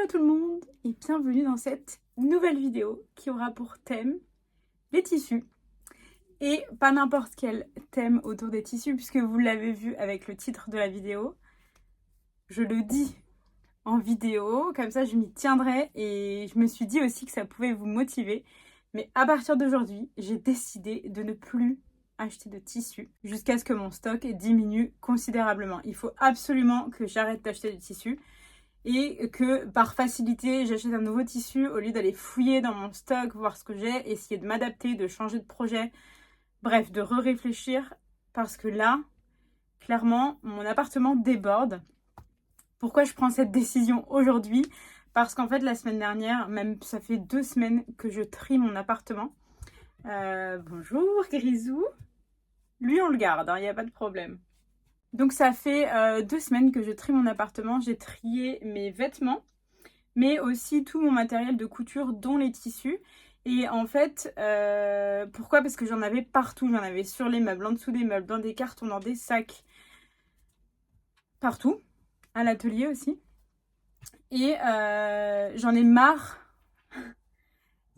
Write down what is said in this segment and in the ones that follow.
Hello tout le monde et bienvenue dans cette nouvelle vidéo qui aura pour thème les tissus. Et pas n'importe quel thème autour des tissus puisque vous l'avez vu avec le titre de la vidéo. Je le dis en vidéo, comme ça je m'y tiendrai et je me suis dit aussi que ça pouvait vous motiver. Mais à partir d'aujourd'hui, j'ai décidé de ne plus acheter de tissus jusqu'à ce que mon stock diminue considérablement. Il faut absolument que j'arrête d'acheter du tissu. Et que par facilité, j'achète un nouveau tissu au lieu d'aller fouiller dans mon stock, voir ce que j'ai, essayer de m'adapter, de changer de projet, bref, de réfléchir parce que là, clairement, mon appartement déborde. Pourquoi je prends cette décision aujourd'hui? Parce qu'en fait, la semaine dernière, même ça fait 2 semaines que je trie mon appartement. Bonjour Grisou. Lui, on le garde, il n'y a pas de problème. Donc ça fait 2 semaines que je trie mon appartement. J'ai trié mes vêtements, mais aussi tout mon matériel de couture, dont les tissus. Et en fait, pourquoi? Parce que j'en avais partout. J'en avais sur les meubles, en dessous des meubles, dans des cartons, dans des sacs. Partout. À l'atelier aussi. Et j'en ai marre.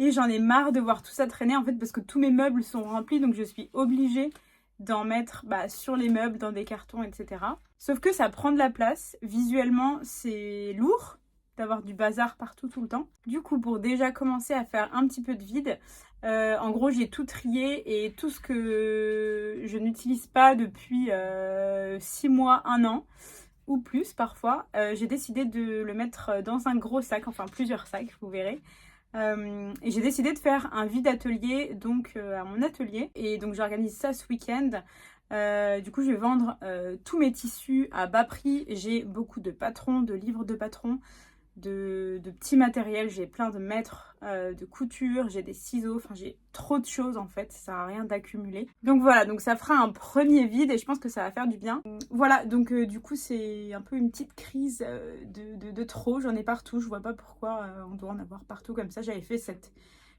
Et j'en ai marre de voir tout ça traîner, en fait, parce que tous mes meubles sont remplis. Donc je suis obligée d'en mettre sur les meubles, dans des cartons, etc. Sauf que ça prend de la place. Visuellement, c'est lourd d'avoir du bazar partout tout le temps. Du coup, pour déjà commencer à faire un petit peu de vide, en gros, j'ai tout trié et tout ce que je n'utilise pas depuis 6 mois, 1 an, ou plus parfois, j'ai décidé de le mettre dans un gros sac, enfin plusieurs sacs, vous verrez. Et j'ai décidé de faire un vide atelier donc à mon atelier et donc j'organise ça ce week-end. Du coup je vais vendre tous mes tissus à bas prix. J'ai beaucoup de patrons, de livres de patrons, de petits matériels, j'ai plein de mètres de couture, j'ai des ciseaux, enfin j'ai trop de choses en fait, ça sert à rien d'accumuler. Donc voilà, donc ça fera un premier vide et je pense que ça va faire du bien. Voilà, donc du coup c'est un peu une petite crise de trop, j'en ai partout, je vois pas pourquoi on doit en avoir partout comme ça. J'avais fait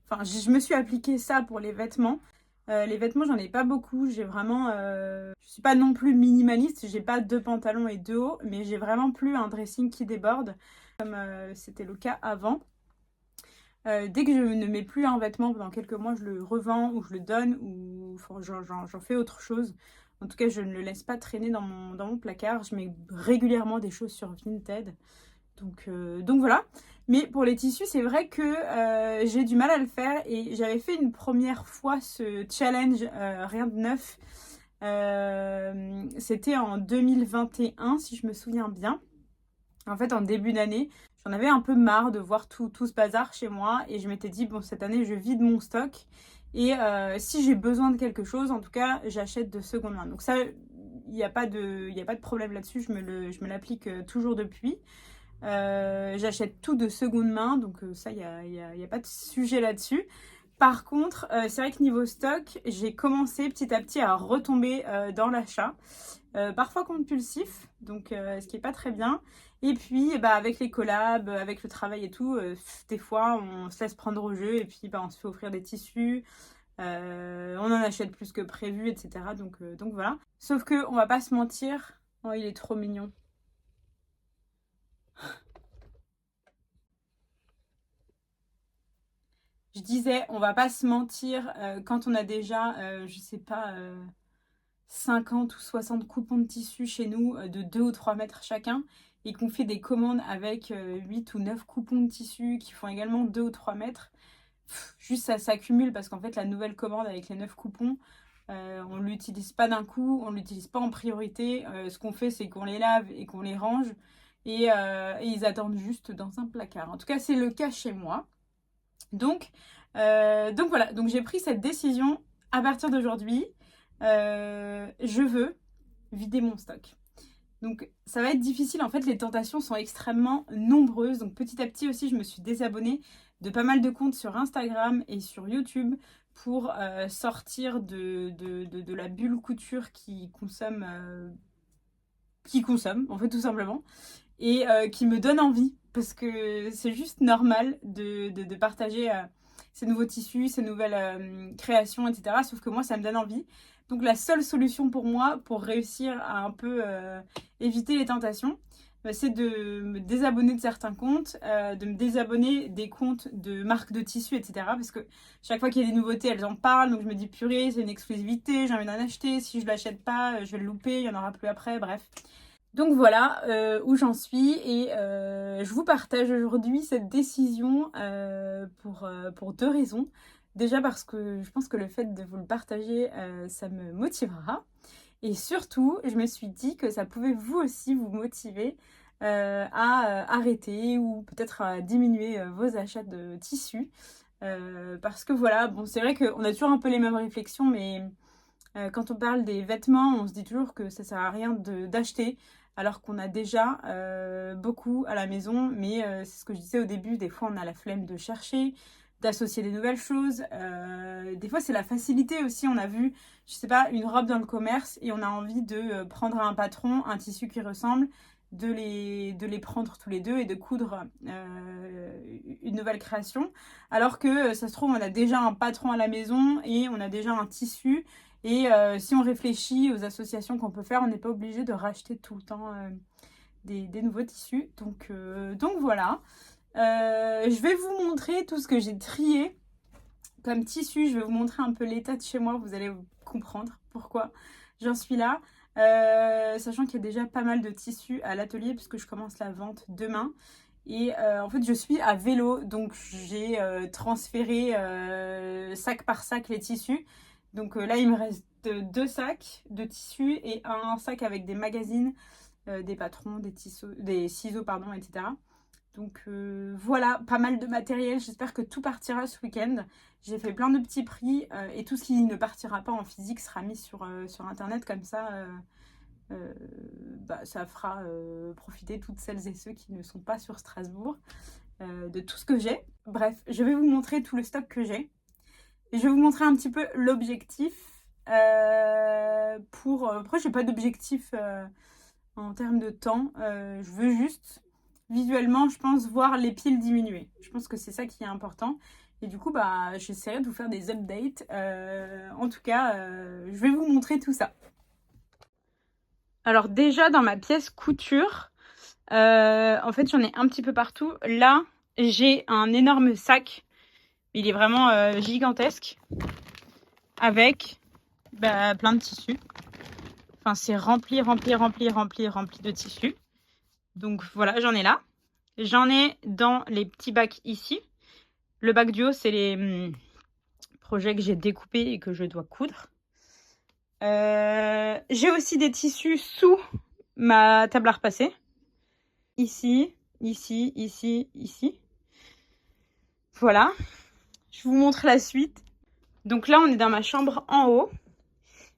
Enfin je me suis appliqué ça pour les vêtements. Les vêtements, j'en ai pas beaucoup. J'ai vraiment... Je suis pas non plus minimaliste. J'ai pas 2 pantalons et 2 hauts. Mais j'ai vraiment plus un dressing qui déborde. Comme c'était le cas avant. Dès que je ne mets plus un vêtement pendant quelques mois, je le revends ou je le donne. Ou enfin, j'en fais autre chose. En tout cas, je ne le laisse pas traîner dans mon placard. Je mets régulièrement des choses sur Vinted. Donc voilà. Mais pour les tissus, c'est vrai que j'ai du mal à le faire. Et j'avais fait une première fois ce challenge, rien de neuf. C'était en 2021, si je me souviens bien. En fait, en début d'année, j'en avais un peu marre de voir tout ce bazar chez moi. Et je m'étais dit, bon, cette année, je vide mon stock. Et si j'ai besoin de quelque chose, en tout cas, j'achète de seconde main. Donc ça, il n'y a pas de problème là-dessus. Je me l'applique toujours depuis. J'achète tout de seconde main, donc ça, il y a pas de sujet là-dessus. Par contre, c'est vrai que niveau stock, j'ai commencé petit à petit à retomber dans l'achat. Parfois compulsif, donc ce qui est pas très bien. Et puis, avec les collabs, avec le travail et tout, des fois, on se laisse prendre au jeu et puis on se fait offrir des tissus. On en achète plus que prévu, etc. Donc voilà. Sauf que on va pas se mentir, oh, il est trop mignon. Je disais, on va pas se mentir, quand on a déjà, je sais pas, 50 ou 60 coupons de tissu chez nous, de 2 ou 3 mètres chacun, et qu'on fait des commandes avec 8 ou 9 coupons de tissu qui font également 2 ou 3 mètres, juste ça s'accumule parce qu'en fait, la nouvelle commande avec les 9 coupons, on ne l'utilise pas d'un coup, on ne l'utilise pas en priorité. Ce qu'on fait, c'est qu'on les lave et qu'on les range, et ils attendent juste dans un placard. En tout cas, c'est le cas chez moi. Donc voilà, donc j'ai pris cette décision à partir d'aujourd'hui. Je veux vider mon stock. Donc ça va être difficile, en fait les tentations sont extrêmement nombreuses. Donc petit à petit aussi je me suis désabonnée de pas mal de comptes sur Instagram et sur YouTube pour sortir de la bulle couture qui consomme en fait tout simplement. Et qui me donne envie parce que c'est juste normal de partager ces nouveaux tissus, ces nouvelles créations, etc. Sauf que moi, ça me donne envie. Donc la seule solution pour moi, pour réussir à un peu éviter les tentations, c'est de me désabonner de certains comptes, de me désabonner des comptes de marques de tissus, etc. Parce que chaque fois qu'il y a des nouveautés, elles en parlent. Donc je me dis purée, c'est une exclusivité, j'ai envie d'en acheter. Si je l'achète pas, je vais le louper, il n'y en aura plus après, bref. Donc voilà où j'en suis et je vous partage aujourd'hui cette décision pour 2 raisons. Déjà parce que je pense que le fait de vous le partager, ça me motivera. Et surtout, je me suis dit que ça pouvait vous aussi vous motiver à arrêter ou peut-être à diminuer vos achats de tissus. Parce que voilà, bon, c'est vrai qu'on a toujours un peu les mêmes réflexions, mais quand on parle des vêtements, on se dit toujours que ça sert à rien d'acheter, alors qu'on a déjà beaucoup à la maison. Mais c'est ce que je disais au début, des fois on a la flemme de chercher, d'associer des nouvelles choses. Des fois c'est la facilité aussi, on a vu, je sais pas, une robe dans le commerce et on a envie de prendre un patron, un tissu qui ressemble, de les prendre tous les deux et de coudre une nouvelle création. Alors que ça se trouve, on a déjà un patron à la maison et on a déjà un tissu. Et si on réfléchit aux associations qu'on peut faire, on n'est pas obligé de racheter tout le temps des nouveaux tissus. Donc voilà. Je vais vous montrer tout ce que j'ai trié comme tissu. Je vais vous montrer un peu l'état de chez moi. Vous allez comprendre pourquoi j'en suis là. Sachant qu'il y a déjà pas mal de tissus à l'atelier puisque je commence la vente demain. Et en fait, je suis à vélo. Donc j'ai transféré sac par sac les tissus. Donc là, il me reste 2 sacs de tissus et un sac avec des magazines, des patrons, des ciseaux, pardon, etc. Donc voilà, pas mal de matériel. J'espère que tout partira ce week-end. J'ai fait plein de petits prix et tout ce qui ne partira pas en physique sera mis sur Internet. Comme ça, ça fera profiter toutes celles et ceux qui ne sont pas sur Strasbourg de tout ce que j'ai. Bref, je vais vous montrer tout le stock que j'ai. Et je vais vous montrer un petit peu l'objectif. Après, je n'ai pas d'objectif en termes de temps. Je veux juste, visuellement, je pense, voir les piles diminuer. Je pense que c'est ça qui est important. Et du coup, j'essaierai de vous faire des updates. En tout cas, je vais vous montrer tout ça. Alors déjà, dans ma pièce couture, en fait, j'en ai un petit peu partout. Là, j'ai un énorme sac. Il est vraiment gigantesque avec plein de tissus. Enfin, c'est rempli de tissus. Donc voilà, j'en ai là. J'en ai dans les petits bacs ici. Le bac du haut, c'est les projets que j'ai découpés et que je dois coudre. J'ai aussi des tissus sous ma table à repasser. Ici, ici, ici, ici. Voilà. Je vous montre la suite. Donc là, on est dans ma chambre en haut.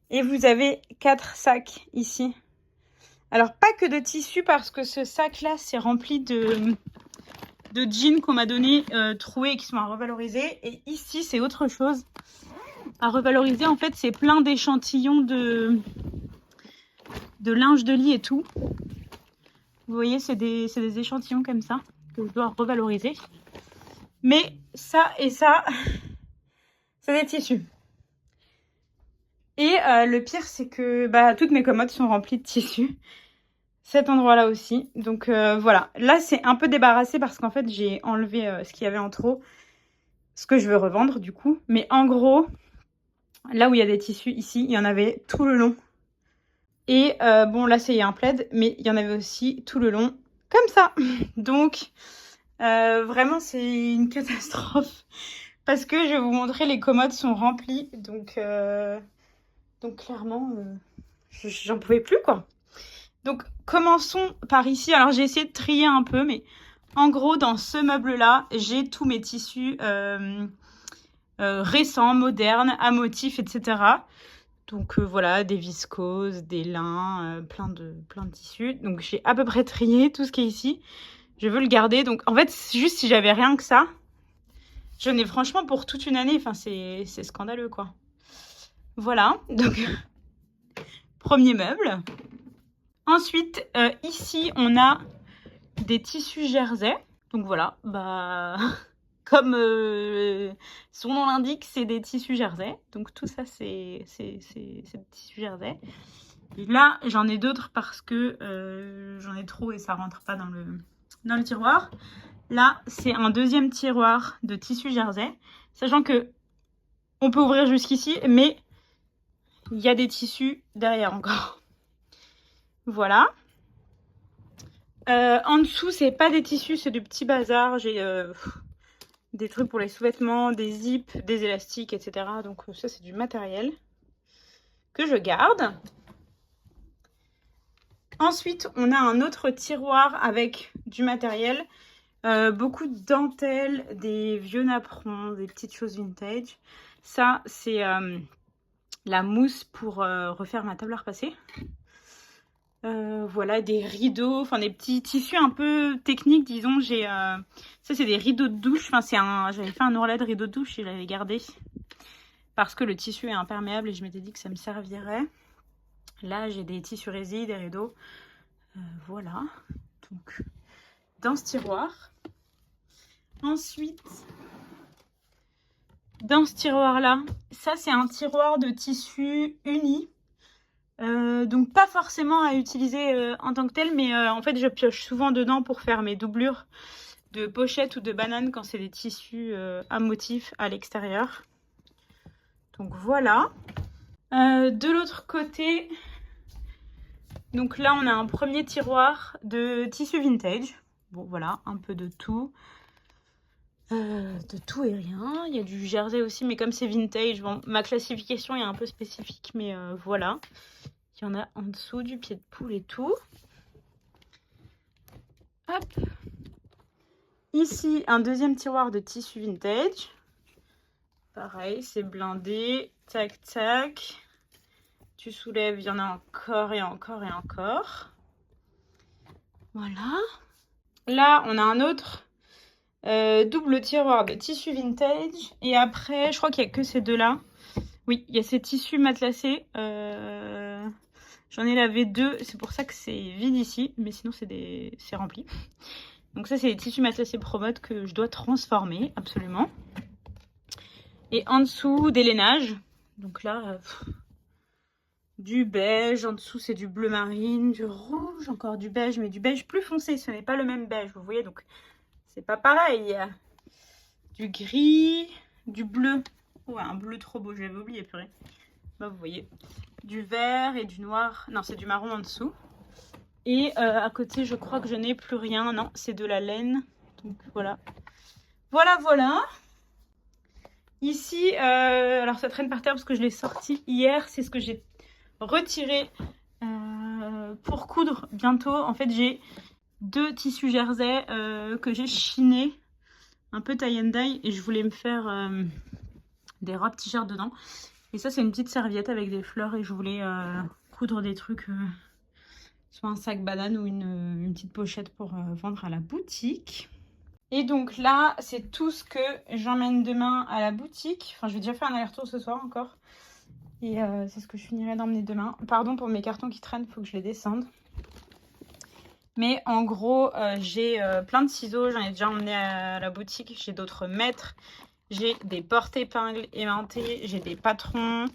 Et vous avez 4 sacs ici. Alors, pas que de tissu parce que ce sac-là, c'est rempli de jeans qu'on m'a donné troués et qui sont à revaloriser. Et ici, c'est autre chose à revaloriser. En fait, c'est plein d'échantillons de linge de lit et tout. Vous voyez, c'est des échantillons comme ça que je dois revaloriser. Mais ça et ça, c'est des tissus. Et le pire, c'est que toutes mes commodes sont remplies de tissus. Cet endroit-là aussi. Donc voilà. Là, c'est un peu débarrassé parce qu'en fait, j'ai enlevé ce qu'il y avait en trop. Ce que je veux revendre, du coup. Mais en gros, là où il y a des tissus, ici, il y en avait tout le long. Et bon, là, c'est un plaid. Mais il y en avait aussi tout le long. Comme ça. Donc, vraiment, c'est une catastrophe. Parce que je vais vous montrer, les commodes sont remplies. Donc clairement, j'en pouvais plus, quoi. Donc, commençons par ici. Alors, j'ai essayé de trier un peu, mais en gros, dans ce meuble-là, j'ai tous mes tissus récents, modernes, à motifs, etc. Donc, voilà, des viscoses, des lins, plein de tissus. Donc, j'ai à peu près trié tout ce qui est ici. Je veux le garder. Donc, en fait, juste si j'avais rien que ça, j'en ai franchement pour toute une année. Enfin, c'est scandaleux, quoi. Voilà. Donc, premier meuble. Ensuite, ici, on a des tissus jersey. Donc voilà, comme son nom l'indique, c'est des tissus jersey. Donc tout ça, c'est des tissus jersey. Là, j'en ai d'autres parce que j'en ai trop et ça rentre pas dans le tiroir. Là, c'est un deuxième tiroir de tissu jersey. Sachant que on peut ouvrir jusqu'ici, mais il y a des tissus derrière encore. Voilà. En dessous, c'est pas des tissus, c'est du petit bazar. J'ai des trucs pour les sous-vêtements, des zips, des élastiques, etc. Donc ça, c'est du matériel que je garde. Ensuite, on a un autre tiroir avec du matériel. Beaucoup de dentelles, des vieux napperons, des petites choses vintage. Ça, c'est la mousse pour refaire ma table à repasser. Voilà, des rideaux, enfin des petits tissus un peu techniques, disons. Ça, c'est des rideaux de douche. Enfin, j'avais fait un ourlet de rideaux de douche et je l'avais gardé parce que le tissu est imperméable et je m'étais dit que ça me servirait. Là, j'ai des tissus résine, des rideaux. Voilà. Donc, dans ce tiroir. Ensuite, dans ce tiroir-là, ça, c'est un tiroir de tissu uni. Donc pas forcément à utiliser en tant que tel, mais en fait je pioche souvent dedans pour faire mes doublures de pochettes ou de bananes quand c'est des tissus à motifs à l'extérieur. Donc voilà. De l'autre côté, donc là on a un premier tiroir de tissu vintage. Bon voilà, un peu de tout. De tout et rien. Il y a du jersey aussi, mais comme c'est vintage, bon, ma classification est un peu spécifique, mais voilà. Il y en a en dessous, du pied de poule et tout. Hop. Ici, un deuxième tiroir de tissu vintage. Pareil, c'est blindé. Tac, tac. Tu soulèves, il y en a encore et encore et encore. Voilà. Là, on a un autre double tiroir de tissu vintage. Et après, je crois qu'il n'y a que ces deux-là. Oui, il y a ces tissus matelassés. J'en ai lavé deux, c'est pour ça que c'est vide ici, mais sinon c'est rempli. Donc ça, c'est des tissus matelassés Promode que je dois transformer, absolument. Et en dessous, des lainages. Donc là, du beige. En dessous, c'est du bleu marine, du rouge, encore du beige, mais du beige plus foncé. Ce n'est pas le même beige, vous voyez, donc c'est pas pareil. Du gris, du bleu. Ouais, un bleu trop beau, je l'avais oublié, purée. Bah, vous voyez, du vert et du noir. Non, c'est du marron en dessous. Et à côté, je crois que je n'ai plus rien. Non, c'est de la laine. Donc voilà. Voilà, voilà. Ici, alors ça traîne par terre parce que je l'ai sorti hier. C'est ce que j'ai retiré pour coudre bientôt. En fait, j'ai deux tissus jersey que j'ai chinés. Un peu tie and dye. Et je voulais me faire des robes t-shirts dedans. Et ça, c'est une petite serviette avec des fleurs. Et je voulais coudre des trucs... soit un sac banane ou une petite pochette pour vendre à la boutique. Et donc là, c'est tout ce que j'emmène demain à la boutique. Enfin, je vais déjà faire un aller-retour ce soir encore. Et c'est ce que je finirai d'emmener demain. Pardon pour mes cartons qui traînent, il faut que je les descende. Mais en gros, j'ai plein de ciseaux. J'en ai déjà emmené à la boutique. J'ai d'autres mètres. J'ai des porte-épingles aimantés. J'ai des patrons.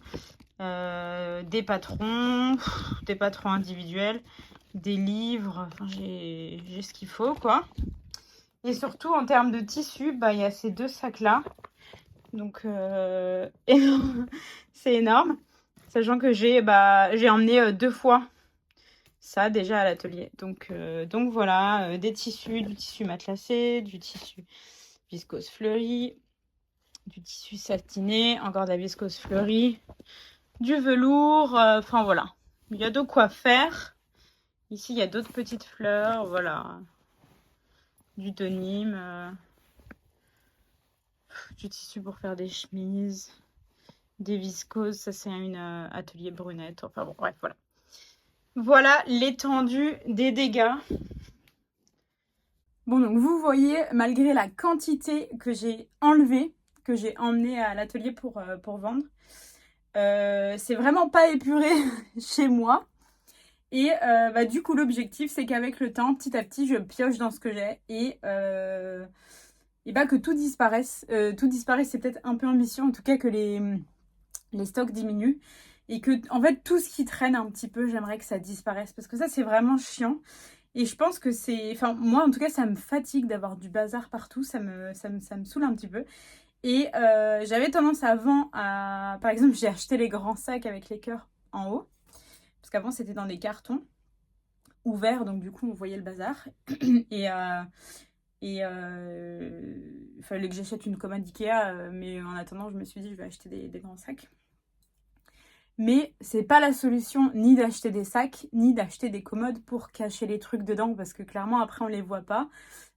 Des patrons individuels, des livres, enfin, j'ai ce qu'il faut quoi. Et surtout en termes de tissu, bah, il y a ces deux sacs là, donc c'est énorme, sachant que j'ai emmené deux fois ça déjà à l'atelier, donc voilà, des tissus, du tissu matelassé, du tissu viscose fleuri, du tissu satiné, encore de la viscose fleurie, du velours, enfin voilà, il y a de quoi faire. Ici il y a d'autres petites fleurs, voilà, du denim, du tissu pour faire des chemises, des viscoses, ça c'est une atelier brunette, enfin bon bref voilà. Voilà l'étendue des dégâts. Bon donc vous voyez, malgré la quantité que j'ai enlevée, que j'ai emmenée à l'atelier pour vendre, c'est vraiment pas épuré chez moi. Et du coup l'objectif c'est qu'avec le temps, petit à petit, je pioche dans ce que j'ai et que tout disparaisse. Tout disparaisse, c'est peut-être un peu ambitieux, en tout cas que les stocks diminuent. Et que, en fait, tout ce qui traîne un petit peu, j'aimerais que ça disparaisse. Parce que ça, c'est vraiment chiant. Et je pense que c'est... Enfin, moi, en tout cas, ça me fatigue d'avoir du bazar partout. Ça me saoule un petit peu. Et j'avais tendance avant à... Par exemple, j'ai acheté les grands sacs avec les cœurs en haut. Parce qu'avant, c'était dans des cartons ouverts. Donc, du coup, on voyait le bazar. Et... il fallait que j'achète une commode Ikea. Mais en attendant, je me suis dit, je vais acheter des grands sacs. Mais c'est pas la solution ni d'acheter des sacs, ni d'acheter des commodes pour cacher les trucs dedans, parce que clairement après on les voit pas.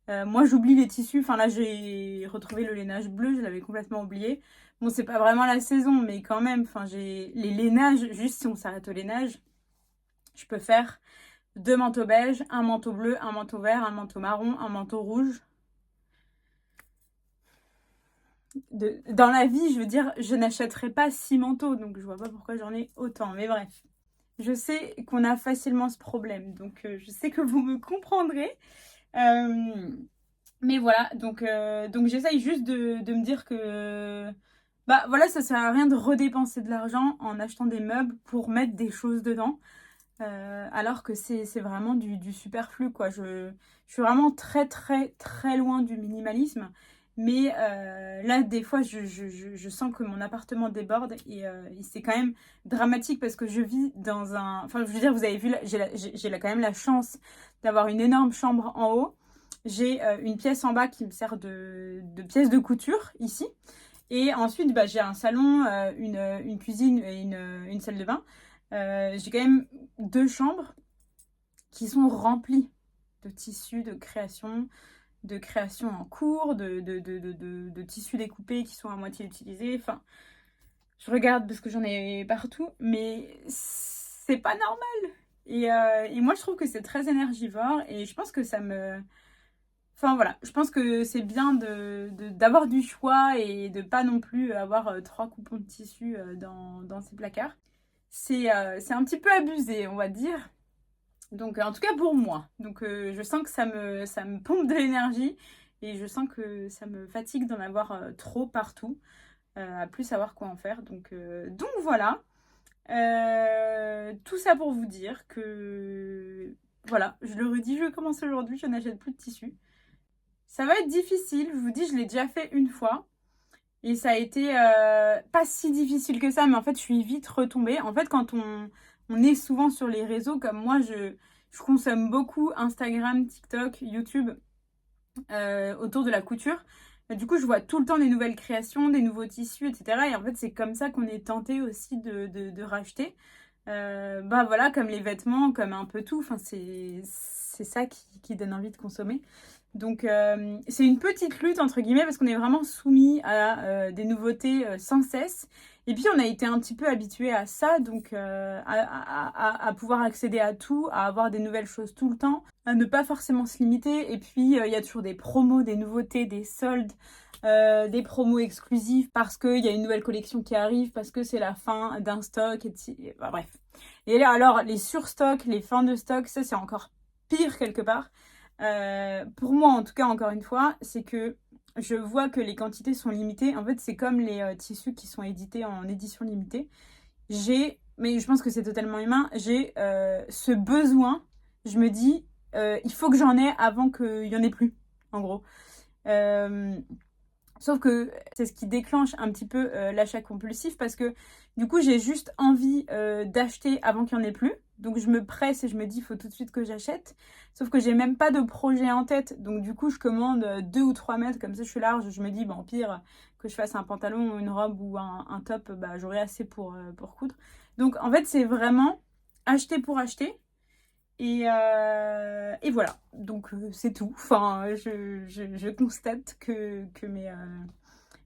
Moi j'oublie les tissus, enfin là j'ai retrouvé le lainage bleu, je l'avais complètement oublié. Bon c'est pas vraiment la saison, mais quand même, enfin j'ai les lainages, juste si on s'arrête au lainage, je peux faire 2 manteaux beige, un manteau bleu, un manteau vert, un manteau marron, un manteau rouge. Dans la vie, je veux dire, je n'achèterai pas 6 manteaux, donc je vois pas pourquoi j'en ai autant, mais bref. Je sais qu'on a facilement ce problème, donc je sais que vous me comprendrez. Mais voilà, donc j'essaye juste de me dire que bah voilà, ça sert à rien de redépenser de l'argent en achetant des meubles pour mettre des choses dedans. Alors que c'est vraiment du superflu, quoi. Je suis vraiment très très très loin du minimalisme. Mais là, des fois, je sens que mon appartement déborde et c'est quand même dramatique parce que je vis dans un... Enfin, je veux dire, vous avez vu, quand même la chance d'avoir une énorme chambre en haut. J'ai une pièce en bas qui me sert de pièce de couture, ici. Et ensuite, bah, j'ai un salon, une cuisine et une salle de bain. J'ai quand même 2 chambres qui sont remplies de tissus, de création en cours, de tissus découpés qui sont à moitié utilisés. Enfin, je regarde parce que j'en ai partout, mais c'est pas normal. Et moi, je trouve que c'est très énergivore et je pense que ça me... Enfin voilà, je pense que c'est bien d'avoir du choix et de pas non plus avoir 3 coupons de tissu dans ses placards. C'est un petit peu abusé, on va dire. Donc, en tout cas pour moi. Donc, je sens que ça me pompe de l'énergie et je sens que ça me fatigue d'en avoir trop partout, à plus savoir quoi en faire. Donc voilà. Tout ça pour vous dire que, voilà, je le redis, je commence aujourd'hui, je n'achète plus de tissu. Ça va être difficile, je vous dis, je l'ai déjà fait une fois. Et ça a été pas si difficile que ça, mais en fait, je suis vite retombée. En fait, quand on est souvent sur les réseaux, comme moi, je consomme beaucoup Instagram, TikTok, YouTube autour de la couture. Du coup, je vois tout le temps des nouvelles créations, des nouveaux tissus, etc. Et en fait, c'est comme ça qu'on est tenté aussi de racheter. Bah voilà, comme les vêtements, comme un peu tout. Enfin, c'est ça qui donne envie de consommer. Donc, c'est une petite lutte, entre guillemets, parce qu'on est vraiment soumis à des nouveautés sans cesse. Et puis, on a été un petit peu habitué à ça, donc à pouvoir accéder à tout, à avoir des nouvelles choses tout le temps, à ne pas forcément se limiter. Et puis, il y a toujours des promos, des nouveautés, des soldes, des promos exclusifs parce qu'il y a une nouvelle collection qui arrive, parce que c'est la fin d'un stock, et bah, bref. Et là, alors, les surstocks, les fins de stock, ça, c'est encore pire quelque part. Pour moi, en tout cas, encore une fois, c'est que je vois que les quantités sont limitées. En fait, c'est comme les tissus qui sont édités en édition limitée. Mais je pense que c'est totalement humain, j'ai ce besoin, je me dis, il faut que j'en ai avant qu'il n'y en ait plus, en gros. Euh, Sauf que c'est ce qui déclenche un petit peu l'achat compulsif parce que du coup j'ai juste envie d'acheter avant qu'il n'y en ait plus. Donc je me presse et je me dis il faut tout de suite que j'achète. Sauf que j'ai même pas de projet en tête. Donc du coup je commande 2 ou 3 mètres comme ça je suis large. Je me dis bon pire que je fasse un pantalon, une robe ou un top, bah, j'aurai assez pour coudre. Donc en fait c'est vraiment acheter pour acheter. Et voilà, donc c'est tout. Enfin, je constate que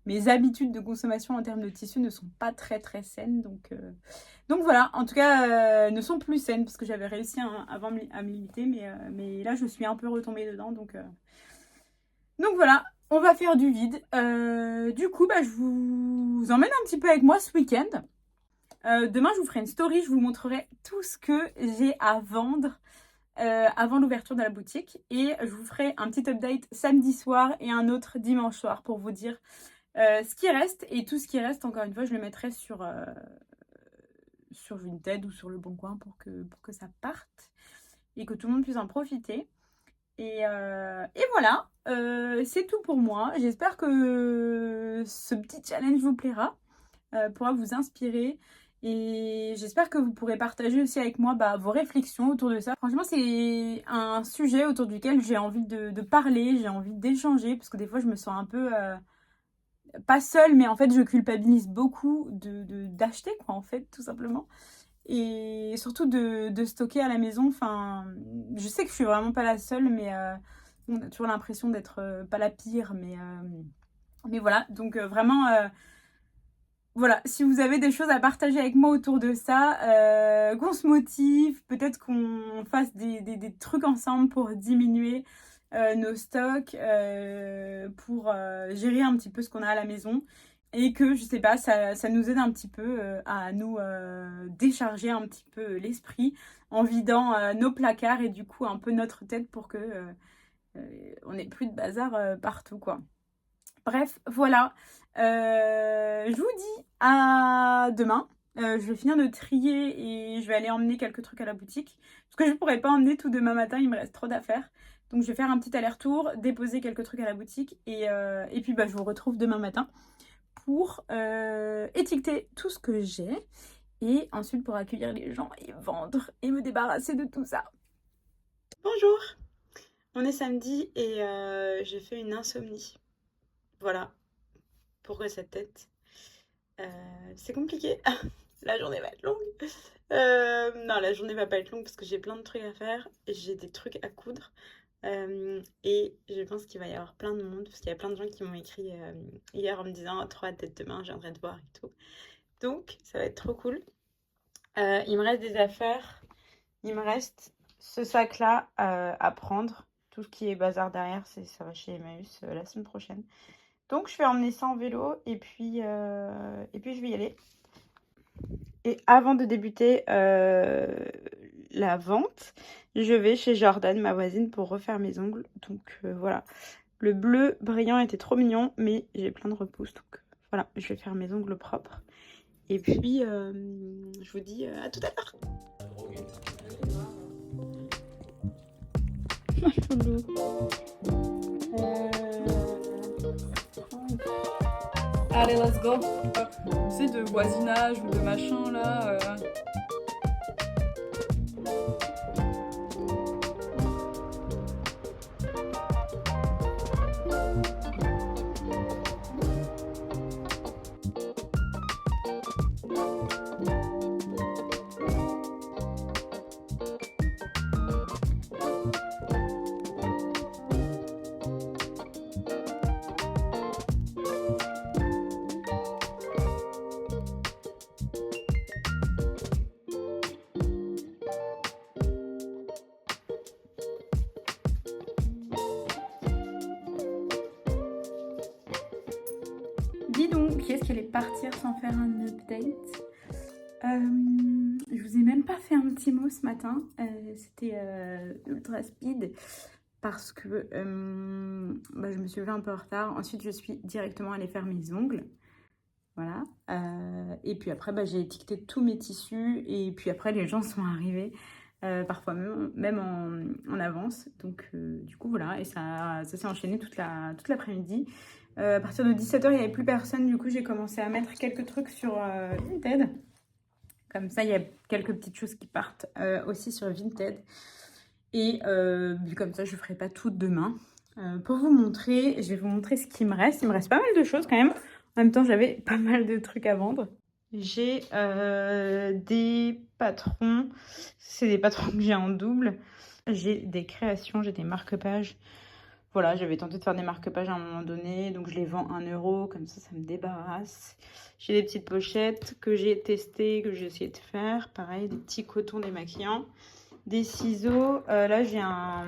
mes habitudes de consommation en termes de tissu ne sont pas très très saines. Donc voilà, en tout cas, ne sont plus saines parce que j'avais réussi avant à me limiter, mais là je suis un peu retombée dedans. Donc voilà, on va faire du vide. Du coup, bah, je vous emmène un petit peu avec moi ce week-end. Demain, je vous ferai une story, je vous montrerai tout ce que j'ai à vendre avant l'ouverture de la boutique. Et je vous ferai un petit update samedi soir et un autre dimanche soir pour vous dire ce qui reste. Et tout ce qui reste, encore une fois, je le mettrai sur Vinted ou sur Le Bon Coin pour que ça parte et que tout le monde puisse en profiter. Et voilà, c'est tout pour moi. J'espère que ce petit challenge vous plaira, pourra vous inspirer. Et j'espère que vous pourrez partager aussi avec moi vos réflexions autour de ça. Franchement, c'est un sujet autour duquel j'ai envie de parler, j'ai envie d'échanger, parce que des fois, je me sens un peu... pas seule, mais en fait, je culpabilise beaucoup d'acheter, quoi, en fait, tout simplement. Et surtout de stocker à la maison. Enfin, je sais que je suis vraiment pas la seule, mais on a toujours l'impression d'être pas la pire. Mais voilà, donc vraiment... voilà, si vous avez des choses à partager avec moi autour de ça, qu'on se motive, peut-être qu'on fasse des trucs ensemble pour diminuer nos stocks, pour gérer un petit peu ce qu'on a à la maison. Et que, je sais pas, ça nous aide un petit peu à nous décharger un petit peu l'esprit en vidant nos placards et du coup un peu notre tête pour que on n'ait plus de bazar partout, quoi. Bref, voilà. Je vous dis à demain. Je vais finir de trier et je vais aller emmener quelques trucs à la boutique. Parce que je ne pourrai pas emmener tout demain matin, il me reste trop d'affaires. Donc je vais faire un petit aller-retour, déposer quelques trucs à la boutique. Et puis je vous retrouve demain matin pour étiqueter tout ce que j'ai. Et ensuite pour accueillir les gens et vendre et me débarrasser de tout ça. Bonjour, on est samedi et j'ai fait une insomnie. Voilà, pourquoi cette tête? C'est compliqué. La journée va être longue. Non, la journée va pas être longue parce que j'ai plein de trucs à faire. J'ai des trucs à coudre. Et je pense qu'il va y avoir plein de monde parce qu'il y a plein de gens qui m'ont écrit hier en me disant trop hâte d'être demain, je viendrai te voir et tout. Donc, ça va être trop cool. Il me reste des affaires. Il me reste ce sac-là à prendre. Tout ce qui est bazar derrière, ça va chez Emmaüs la semaine prochaine. Donc, je vais emmener ça en vélo et puis je vais y aller. Et avant de débuter la vente, je vais chez Jordan, ma voisine, pour refaire mes ongles. Donc, voilà. Le bleu brillant était trop mignon, mais j'ai plein de repousses. Donc, voilà, je vais faire mes ongles propres. Et puis, je vous dis à tout à l'heure. Allez, let's go. Tu sais, de voisinage ou de machin là. Dis donc, qui est-ce qui allait partir sans faire un update? Je vous ai même pas fait un petit mot ce matin. C'était ultra speed parce que je me suis levée un peu en retard. Ensuite, je suis directement allée faire mes ongles. Voilà. Et puis après, j'ai étiqueté tous mes tissus. Et puis après, les gens sont arrivés. Parfois même en avance. Donc, du coup, voilà. Et ça s'est enchaîné toute l'après-midi. À partir de 17h, il n'y avait plus personne. Du coup, j'ai commencé à mettre quelques trucs sur Vinted. Comme ça, il y a quelques petites choses qui partent aussi sur Vinted. Et comme ça, je ne ferai pas tout demain. Pour vous montrer, je vais vous montrer ce qui me reste. Il me reste pas mal de choses quand même. En même temps, j'avais pas mal de trucs à vendre. J'ai des patrons. C'est des patrons que j'ai en double. J'ai des créations, j'ai des marque-pages. Voilà, j'avais tenté de faire des marque-pages à un moment donné, donc je les vends 1 €, comme ça me débarrasse. J'ai des petites pochettes que j'ai testées, que j'ai essayé de faire. Pareil, des petits cotons démaquillants, des ciseaux. Là, j'ai un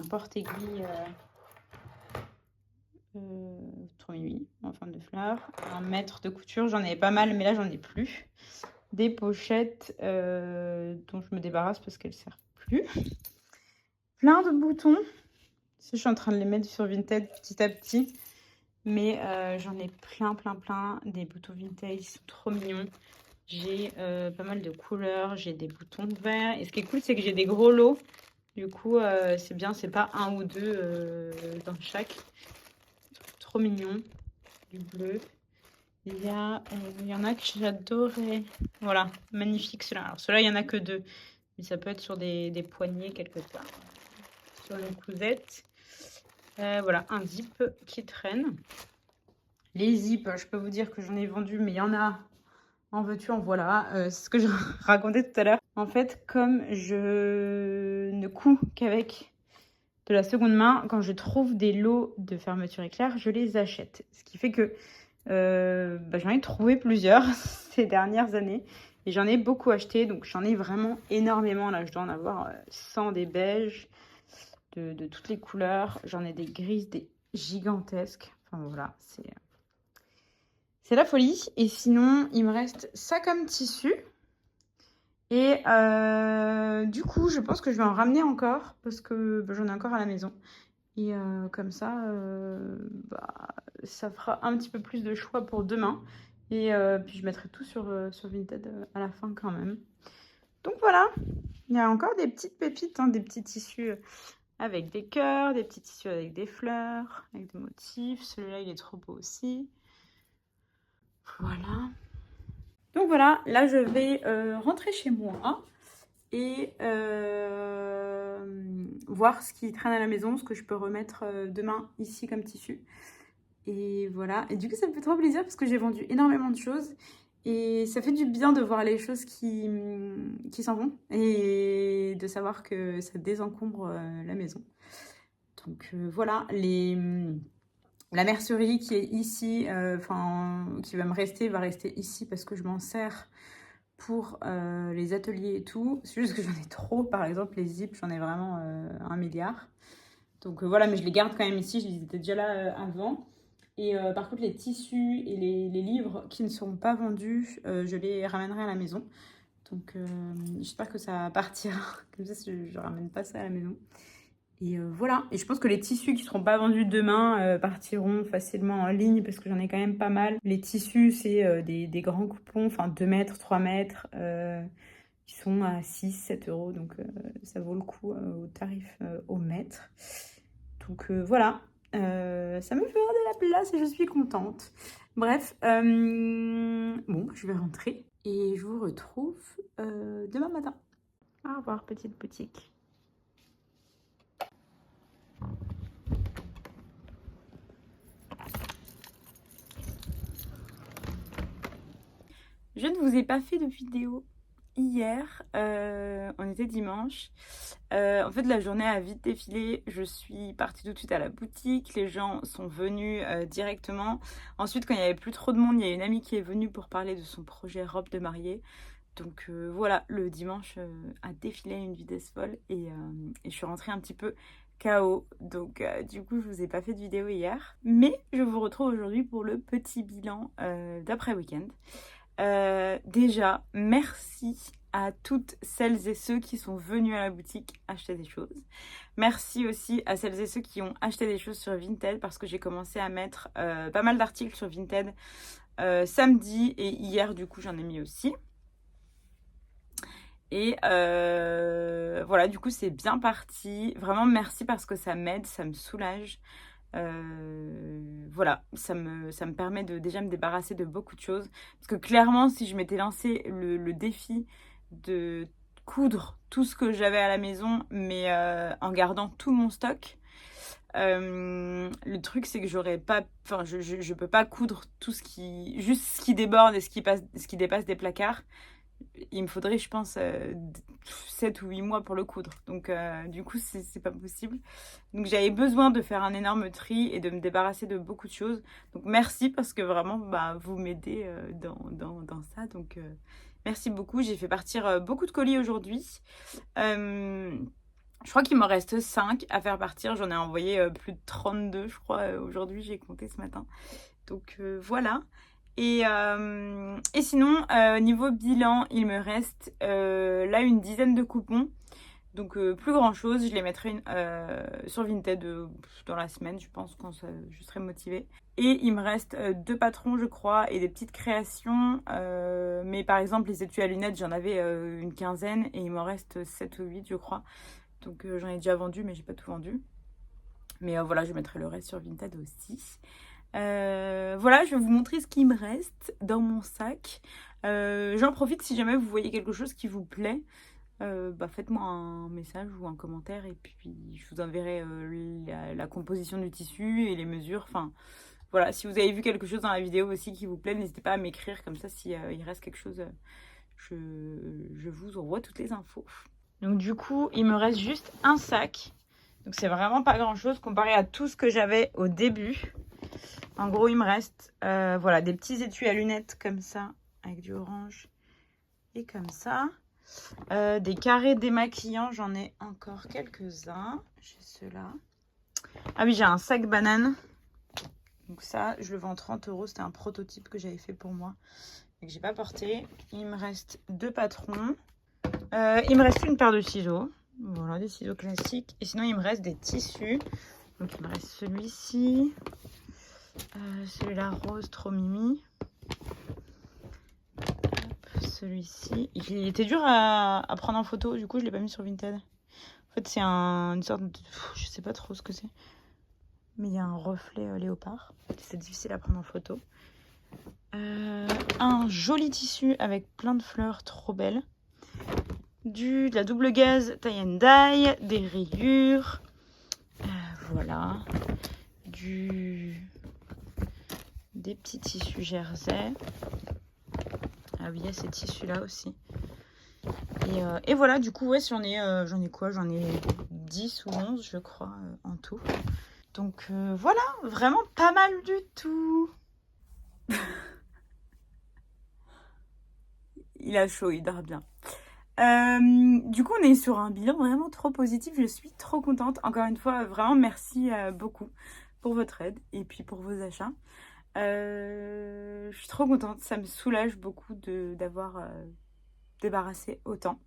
porte-aiguille trop mimi, en forme de fleur. Un mètre de couture, j'en avais pas mal, mais là, j'en ai plus. Des pochettes dont je me débarrasse parce qu'elles ne servent plus. Plein de boutons. Je suis en train de les mettre sur Vinted petit à petit. Mais j'en ai plein. Des boutons Vinted, ils sont trop mignons. J'ai pas mal de couleurs, j'ai des boutons verts. Et ce qui est cool, c'est que j'ai des gros lots. Du coup, c'est bien, c'est pas un ou deux dans chaque. Trop mignon. Du bleu. Il y en a que j'adorais. Voilà, magnifique ceux-là. Alors ceux-là, il y en a que deux. Mais ça peut être sur des poignets quelque part. Sur une cousette. Voilà, un zip qui traîne. Les zips, je peux vous dire que j'en ai vendu, mais il y en a en veux-tu, en voilà. C'est ce que je racontais tout à l'heure. En fait, comme je ne couds qu'avec de la seconde main, quand je trouve des lots de fermeture éclair, je les achète. Ce qui fait que j'en ai trouvé plusieurs ces dernières années. Et j'en ai beaucoup acheté, donc j'en ai vraiment énormément. Là, je dois en avoir 100 des beiges, de toutes les couleurs. J'en ai des grises, des gigantesques. Enfin voilà, c'est la folie. Et sinon, il me reste ça comme tissu. Et du coup, je pense que je vais en ramener encore parce que j'en ai encore à la maison. Et comme ça, ça fera un petit peu plus de choix pour demain. Et puis je mettrai tout sur Vinted à la fin quand même. Donc voilà, il y a encore des petites pépites, hein, des petits tissus avec des cœurs, des petits tissus avec des fleurs, avec des motifs. Celui-là, il est trop beau aussi. Voilà. Donc voilà, là je vais rentrer chez moi et voir ce qui traîne à la maison, ce que je peux remettre demain ici comme tissu. Et voilà, et du coup ça me fait trop plaisir parce que j'ai vendu énormément de choses et ça fait du bien de voir les choses qui s'en vont et de savoir que ça désencombre la maison. Donc voilà, la mercerie qui est ici, qui va rester ici parce que je m'en sers pour les ateliers et tout. C'est juste que j'en ai trop, par exemple les zips, j'en ai vraiment 1 milliard. Donc voilà, mais je les garde quand même ici, je les étais déjà là avant. Et par contre, les tissus et les livres qui ne seront pas vendus, je les ramènerai à la maison. Donc j'espère que ça partira, comme ça je ne ramène pas ça à la maison. Et voilà, et je pense que les tissus qui ne seront pas vendus demain partiront facilement en ligne parce que j'en ai quand même pas mal. Les tissus, c'est des grands coupons, enfin 2 mètres, 3 mètres, qui sont à 6, 7 euros. Donc ça vaut le coup au tarif au mètre. Donc voilà, ça me fait avoir de la place et je suis contente. Bref, bon, je vais rentrer et je vous retrouve demain matin. Au revoir, petite boutique. Je ne vous ai pas fait de vidéo hier, on était dimanche. En fait, la journée a vite défilé. Je suis partie tout de suite à la boutique. Les gens sont venus directement. Ensuite, quand il n'y avait plus trop de monde, il y a une amie qui est venue pour parler de son projet robe de mariée. Donc voilà, le dimanche a défilé à une vitesse folle et je suis rentrée un petit peu KO. Donc du coup, je vous ai pas fait de vidéo hier. Mais je vous retrouve aujourd'hui pour le petit bilan d'après-week-end. Déjà, merci à toutes celles et ceux qui sont venus à la boutique acheter des choses. Merci aussi à celles et ceux qui ont acheté des choses sur Vinted parce que j'ai commencé à mettre pas mal d'articles sur Vinted samedi et hier, du coup, j'en ai mis aussi. Et voilà, du coup, c'est bien parti. Vraiment, merci parce que ça m'aide, ça me soulage. Voilà, ça me permet de déjà me débarrasser de beaucoup de choses. Parce que clairement, si je m'étais lancé le défi de coudre tout ce que j'avais à la maison, mais en gardant tout mon stock, le truc c'est que j'aurais pas, enfin je peux pas coudre tout juste ce qui déborde et ce qui dépasse des placards. Il me faudrait, je pense, 7 ou 8 mois pour le coudre. Donc, du coup, c'est pas possible. Donc, j'avais besoin de faire un énorme tri et de me débarrasser de beaucoup de choses. Donc, merci parce que vraiment, vous m'aidez dans ça. Donc, merci beaucoup. J'ai fait partir beaucoup de colis aujourd'hui. Je crois qu'il m'en reste 5 à faire partir. J'en ai envoyé plus de 32, je crois, aujourd'hui. J'ai compté ce matin. Donc, voilà. Et sinon, niveau bilan, il me reste là une dizaine de coupons. Donc plus grand chose, je les mettrai sur Vinted dans la semaine, je pense, quand je serai motivée. Et il me reste 2 patrons, je crois, et des petites créations. Mais par exemple, les étuis à lunettes, j'en avais une quinzaine et il m'en reste 7 ou 8, je crois. Donc j'en ai déjà vendu, mais j'ai pas tout vendu. Mais voilà, je mettrai le reste sur Vinted aussi. Voilà, je vais vous montrer ce qui me reste dans mon sac. J'en profite si jamais vous voyez quelque chose qui vous plaît. Faites-moi un message ou un commentaire et puis je vous enverrai la composition du tissu et les mesures. Enfin, voilà, si vous avez vu quelque chose dans la vidéo aussi qui vous plaît, n'hésitez pas à m'écrire comme ça. Si il reste quelque chose, je vous envoie toutes les infos. Donc du coup, il me reste juste un sac. Donc c'est vraiment pas grand-chose comparé à tout ce que j'avais au début. En gros, il me reste voilà, des petits étuis à lunettes comme ça, avec du orange et comme ça. Des carrés démaquillants, j'en ai encore quelques-uns. J'ai ceux-là. Ah oui, j'ai un sac banane. Donc ça, je le vends 30 €. C'était un prototype que j'avais fait pour moi et que j'ai pas porté. Il me reste 2 patrons. Il me reste une paire de ciseaux. Voilà, des ciseaux classiques. Et sinon, il me reste des tissus. Donc, il me reste celui-ci. Celui-là, rose, trop mimi. Celui-ci. Il était dur à prendre en photo. Du coup, je ne l'ai pas mis sur Vinted. En fait, c'est une sorte de... Je sais pas trop ce que c'est. Mais il y a un reflet léopard. C'est difficile à prendre en photo. Un joli tissu avec plein de fleurs trop belles. De la double gaze tie and dye, des rayures, voilà, des petits tissus jersey. Ah oui, il y a ces tissus là aussi. Et voilà, du coup, ouais, j'en ai quoi? J'en ai 10 ou 11, je crois, en tout. Donc voilà, vraiment pas mal du tout. Il a chaud, il dort bien. Du coup, on est sur un bilan vraiment trop positif. Je suis trop contente. Encore une fois, vraiment merci beaucoup pour votre aide et puis pour vos achats. Je suis trop contente. Ça me soulage beaucoup d'avoir débarrassé autant.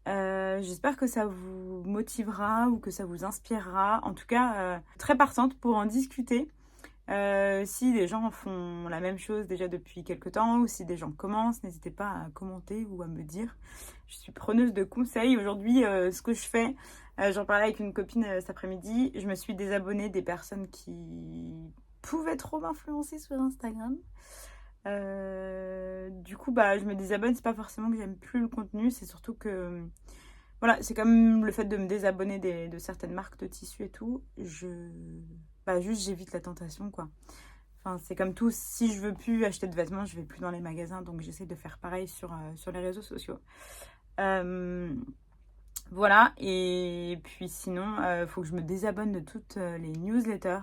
J'espère que ça vous motivera ou que ça vous inspirera. En tout cas, très partante pour en discuter. Si des gens font la même chose déjà depuis quelques temps ou si des gens commencent, n'hésitez pas à commenter ou à me dire. Je suis preneuse de conseils. Aujourd'hui, ce que je fais, j'en parlais avec une copine cet après-midi, je me suis désabonnée des personnes qui pouvaient trop m'influencer sur Instagram. Du coup, je me désabonne. C'est pas forcément que j'aime plus le contenu, c'est surtout que... Voilà, c'est comme le fait de me désabonner de certaines marques de tissus et tout. Juste j'évite la tentation, quoi. Enfin, c'est comme tout, si je veux plus acheter de vêtements, je vais plus dans les magasins, donc j'essaie de faire pareil sur les réseaux sociaux. Voilà, et puis sinon, faut que je me désabonne de toutes les newsletters,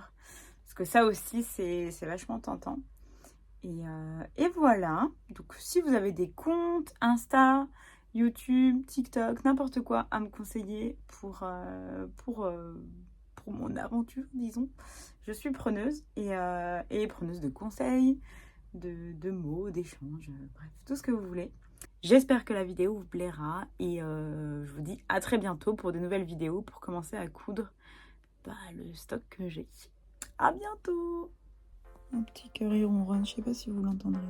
parce que ça aussi, c'est vachement tentant. Et voilà, donc si vous avez des comptes Insta, YouTube, TikTok, n'importe quoi à me conseiller pour mon aventure, disons, je suis preneuse et preneuse de conseils, de mots, d'échanges, bref, tout ce que vous voulez. J'espère que la vidéo vous plaira et je vous dis à très bientôt pour de nouvelles vidéos pour commencer à coudre le stock que j'ai. À bientôt! Un petit cœur ronronne, je sais pas si vous l'entendrez.